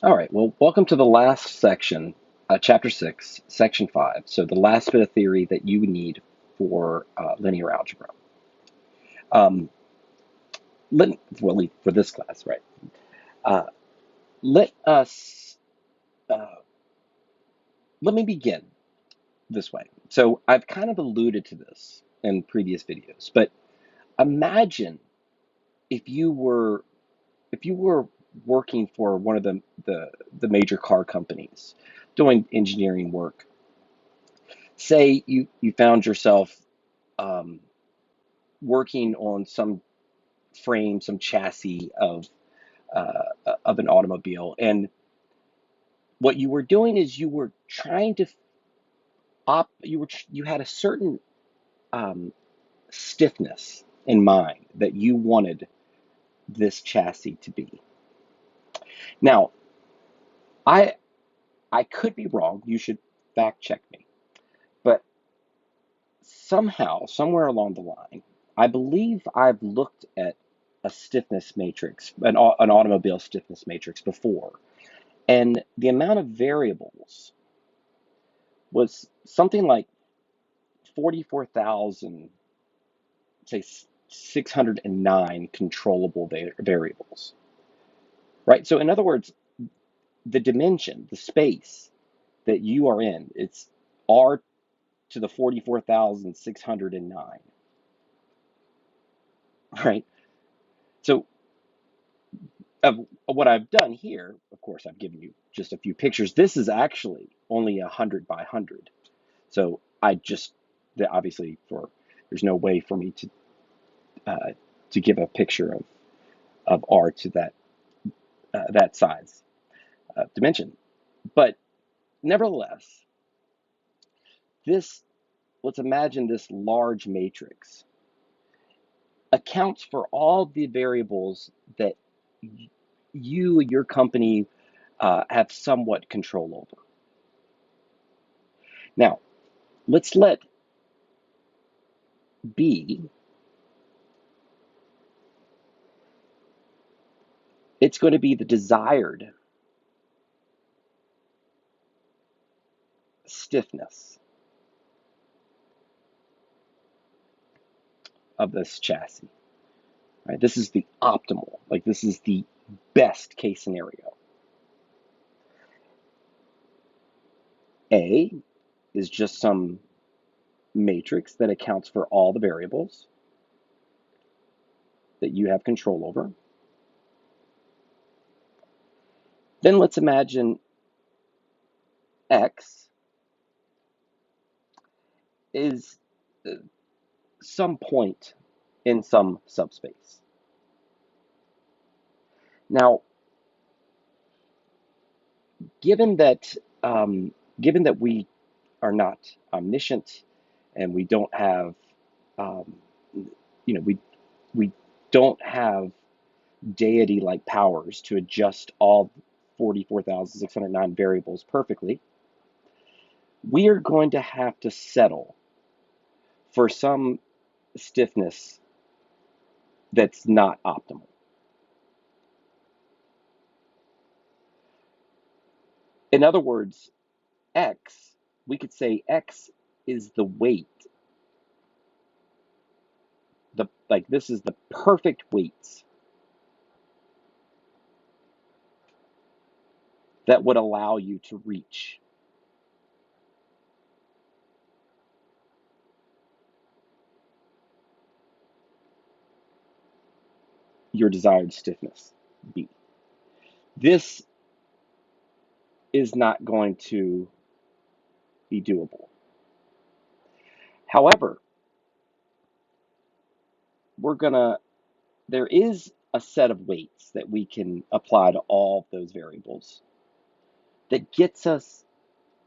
All right, well, welcome to the last section, chapter 6, section 5. So, the last bit of theory that you need for linear algebra. Um, for this class, right? Uh, let us, uh, let me begin this way. So, I've kind of alluded to this in previous videos, but imagine if you were if you were working for one of the major car companies doing engineering work. Say you found yourself um, working on some frame, some chassis of an automobile, and what you were doing is you were trying to you had a certain um, stiffness in mind that you wanted this chassis to be. Now, I I could be wrong. You should fact check me, but somehow, somewhere along the line, I believe I've looked at a stiffness matrix, an automobile stiffness matrix before, and the amount of variables was something like 44,000, say 609 controllable variables, right? So in other words, the dimension, the space that you are in, it's R to the 44,609, right? So of what I've done here, of course, I've given you just a few pictures. This is actually only 100 by 100. So I just, obviously, there's no way for me uh, to give a picture of R to that size dimension. But nevertheless, this let's imagine this large matrix accounts for all the variables that your company have somewhat control over. Now, let's let B, it's going to be the desired stiffness of this chassis. Right? This is the optimal, like this is the best case scenario. A is just some matrix that accounts for all the variables that you have control over. Then let's imagine X is some point in some subspace. Now, given that um, given that we are not omniscient and we don't have um, we don't have deity-like powers to adjust all 44,609 variables perfectly, we are going to have to settle for some stiffness that's not optimal. In other words, X, we could say X is the weight, this is the perfect weights that would allow you to reach your desired stiffness, B. This is not going to be doable. However, we're gonna there is a set of weights that we can apply to all of those variables that gets us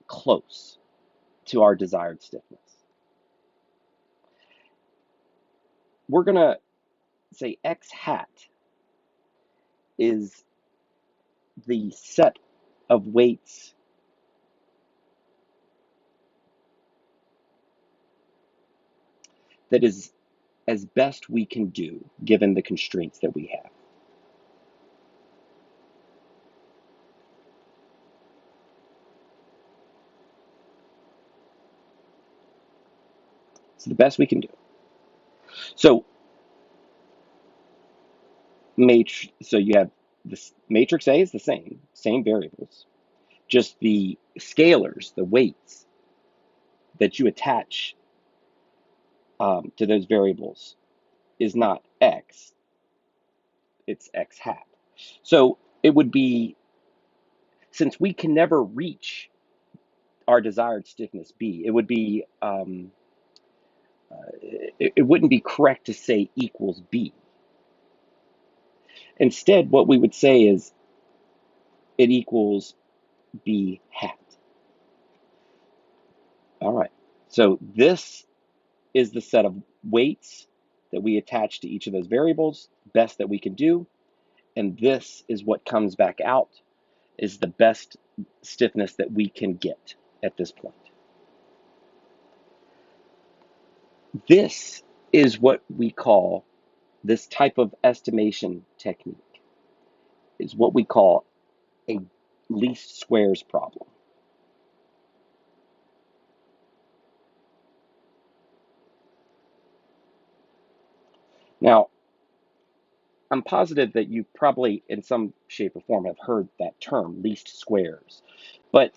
close to our desired stiffness. We're going to say X hat is the set of weights that is as best we can do given the constraints that we have. It's the best we can do. So so you have this matrix A is the same variables, just the scalars, the weights that you attach to those variables is not x, it's x hat. So it would be, since we can never reach our desired stiffness B, it would be, it wouldn't be correct to say equals B. Instead, what we would say is it equals B hat. All right. So this is the set of weights that we attach to each of those variables, best that we can do. And this is what comes back out is the best stiffness that we can get at this point. This is what we call, this type of estimation technique is what we call a least squares problem. Now, I'm positive that you probably, in some shape or form, have heard that term, least squares. But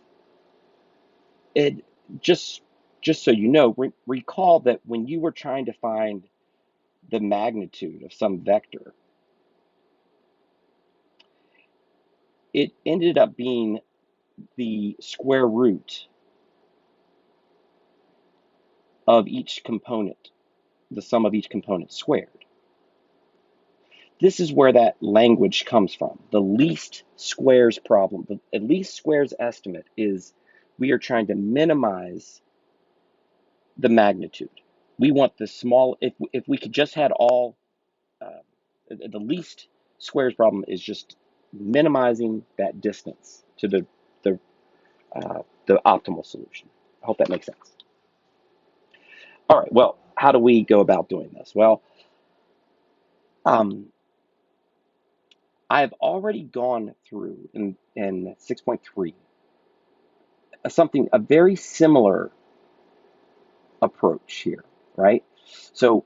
it just just so you know, recall that when you were trying to find the magnitude of some vector, it ended up being the square root of each component, the sum of each component squared. This is where that language comes from. The least squares problem, the least squares estimate is we are trying to minimize the magnitude. We want the small, if we could just had all, uh, the least squares problem is just minimizing that distance to the optimal solution. I hope that makes sense. All right, well, how do we go about doing this? Well, um, I've already gone through in 6.3 a very similar approach here, right? So,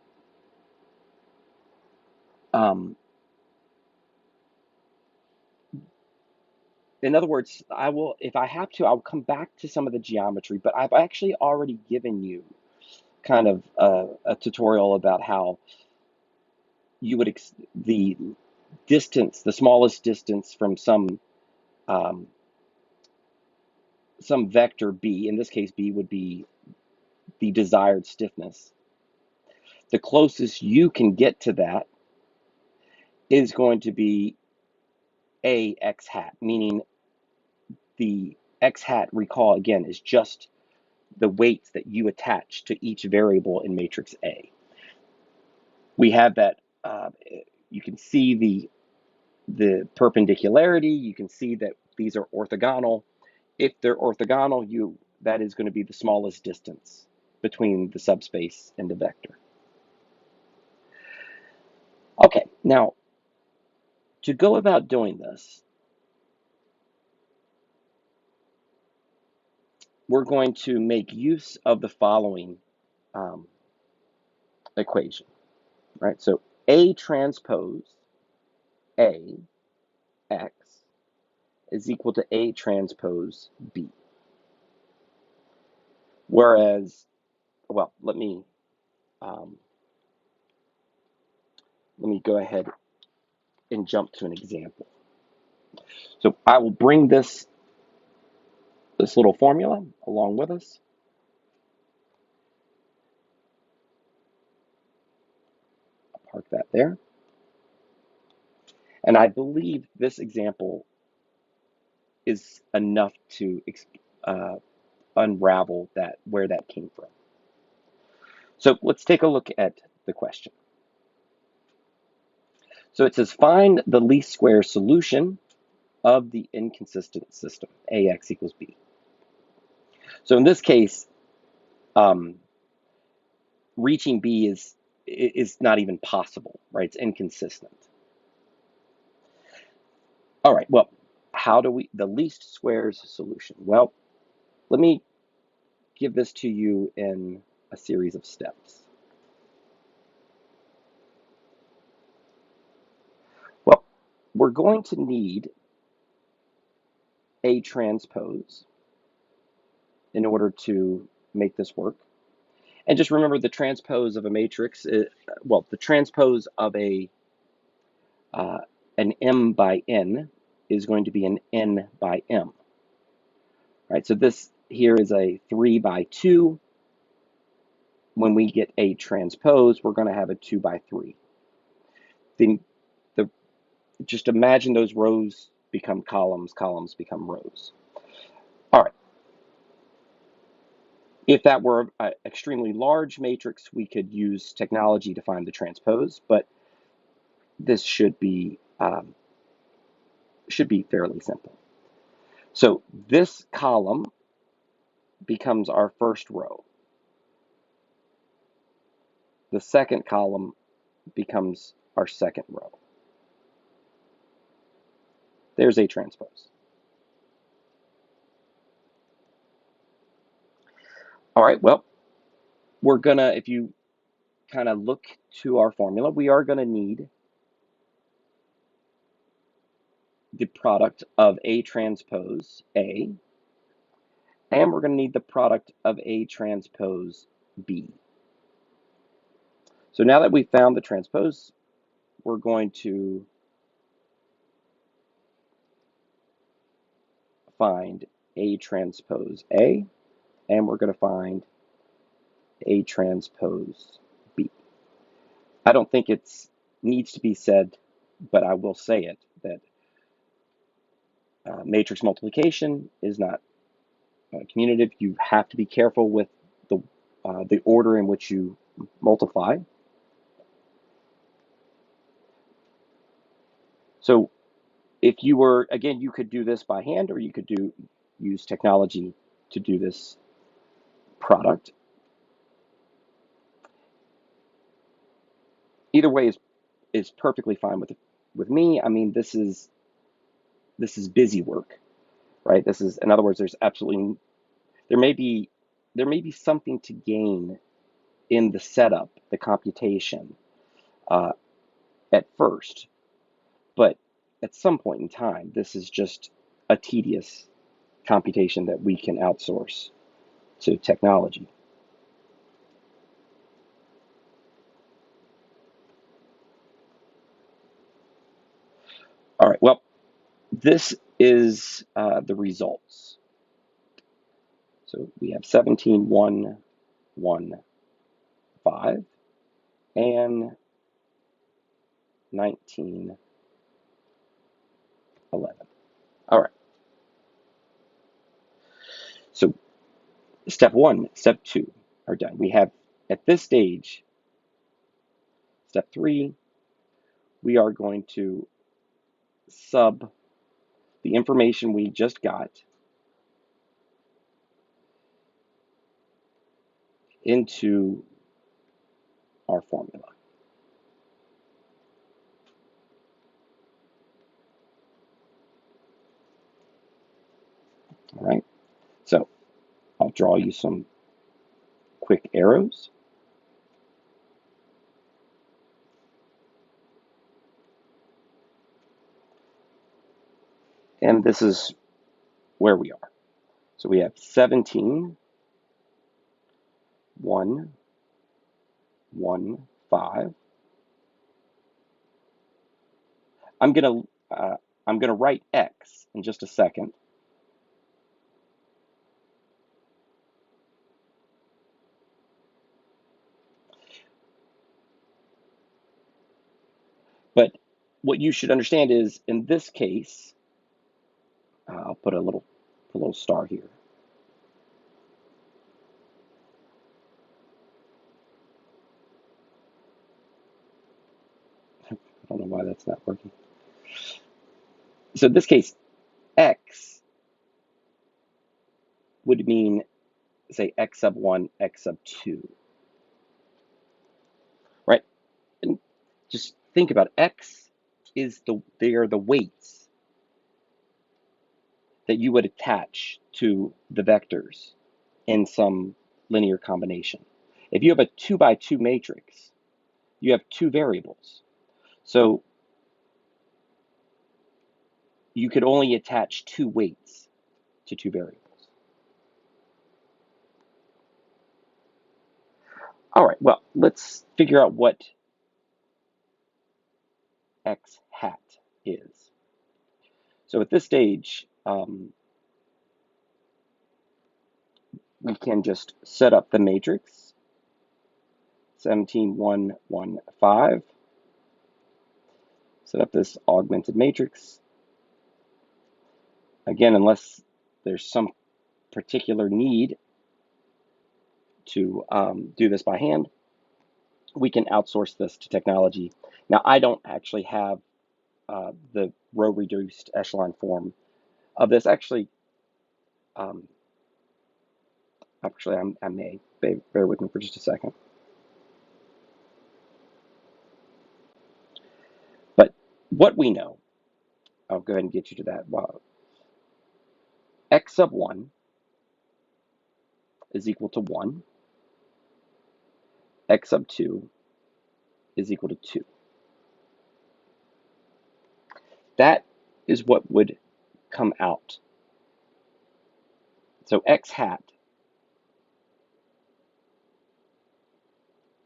um, in other words, I will, if I have to, I'll come back to some of the geometry, but I've actually already given you kind of a tutorial about how you would the distance, the smallest distance from um, some vector B. In this case, B would be the desired stiffness. The closest you can get to that is going to be a x hat, meaning the x hat, recall again, is just the weights that you attach to each variable in matrix A. We have that, you can see the perpendicularity, you can see that these are orthogonal. If they're orthogonal, that is going to be the smallest distance between the subspace and the vector. Okay, now to go about doing this, we're going to make use of the following um, equation, right? So A transpose A x is equal to A transpose B. Whereas, well, um, let me go ahead and jump to an example. So I will bring this little formula along with us. I'll park that there. And I believe this example is enough to uh, unravel where that came from. So let's take a look at the question. So it says find the least square solution of the inconsistent system, AX equals B. So in this case, um, reaching B is not even possible, right? It's inconsistent. All right, well, how do the least squares solution? Well, let me give this to you in a series of steps. Well, we're going to need A transpose in order to make this work. And just remember the transpose of a matrix, well, the transpose of uh, an M by N is going to be an N by M, right? So this here is a 3 by 2. When we get A transpose, we're going to have a 2 by 3. Then just imagine those rows become columns, columns become rows. All right. If that were an extremely large matrix, we could use technology to find the transpose, but this should be fairly simple. So this column becomes our first row. The second column becomes our second row. There's A transpose. All right, well, we're gonna, if you kind of look to our formula, we are gonna need the product of A transpose A, and we're gonna need the product of A transpose B. So now that we've found the transpose, we're going to find A transpose A, and we're going to find A transpose B. I don't think it needs to be said, but I will say it, that matrix multiplication is not commutative. You have to be careful with the order in which you multiply. So if you were, again, you could do this by hand, or you could use technology to do this product. Either way is perfectly fine with me. I mean, this is busy work, right? This is, in other words, there may be something to gain in the setup, the computation, uh, at first, but at some point in time, this is just a tedious computation that we can outsource to technology. All right, well, this is the results. So we have 17, 1, 1, 5, and 19, 11. All right, so step 1, step 2 are done. We have, at this stage, step 3, we are going to sub the information we just got into our formula. All right, so I'll draw you some quick arrows. And this is where we are. So we have 17, 1, 1, 5. I'm gonna uh, I'm gonna write X in just a second. But what you should understand is, in this case, I'll put a little star here. I don't know why that's not working. So in this case, X would mean, say, X sub 1, X sub 2, right? And just think about it. X is they are the weights that you would attach to the vectors in some linear combination. If you have a 2 by 2 matrix, you have two variables. So you could only attach two weights to two variables. All right, well, let's figure out what x hat is. So at this stage, we can just set up the matrix 17, 1, 1, 5. Set up this augmented matrix. Again, unless there's some particular need to do this by hand, we can outsource this to technology. Now, I don't actually have the row reduced echelon form of this. Actually, I may. Bear with me for just a second. But what we know, I'll go ahead and get you to that. Well, x sub 1 is equal to 1. X sub 2 is equal to 2. That is what would come out. So x hat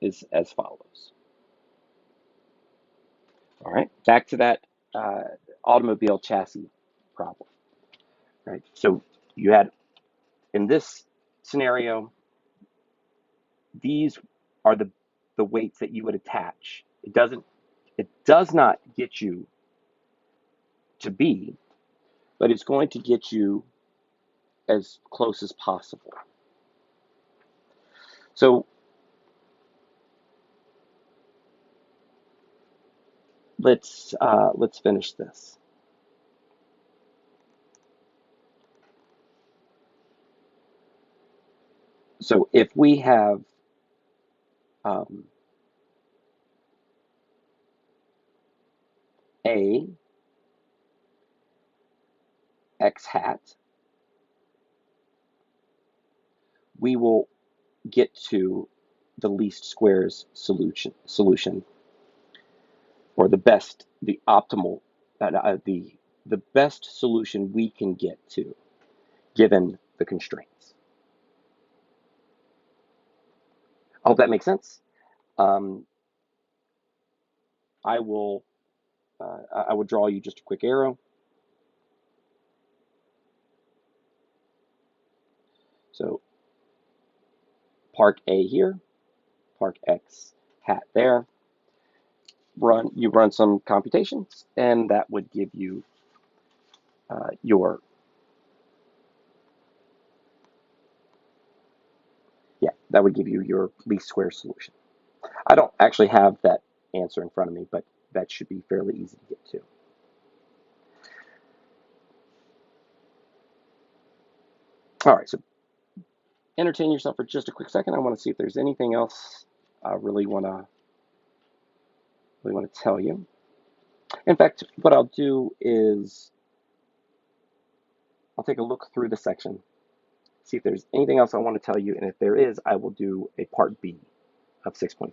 is as follows. All right, back to that automobile chassis problem. Right. So you had, in this scenario, these are the weights that you would attach. It does not get you to B, but it's going to get you as close as possible. So let's finish this. So if we have A x hat, we will get to the least squares solution, or the optimal, the best solution we can get to, given the constraints. I hope that makes sense. Um, I will draw you just a quick arrow. So park A here, park X hat there. You run some computations, and that would give you your least square solution. I don't actually have that answer in front of me, but that should be fairly easy to get to. All right, so entertain yourself for just a quick second. I want to see if there's anything else I really want to tell you. In fact, what I'll do is I'll take a look through the section, see if there's anything else I want to tell you, and if there is, I will do a part B of 6.5.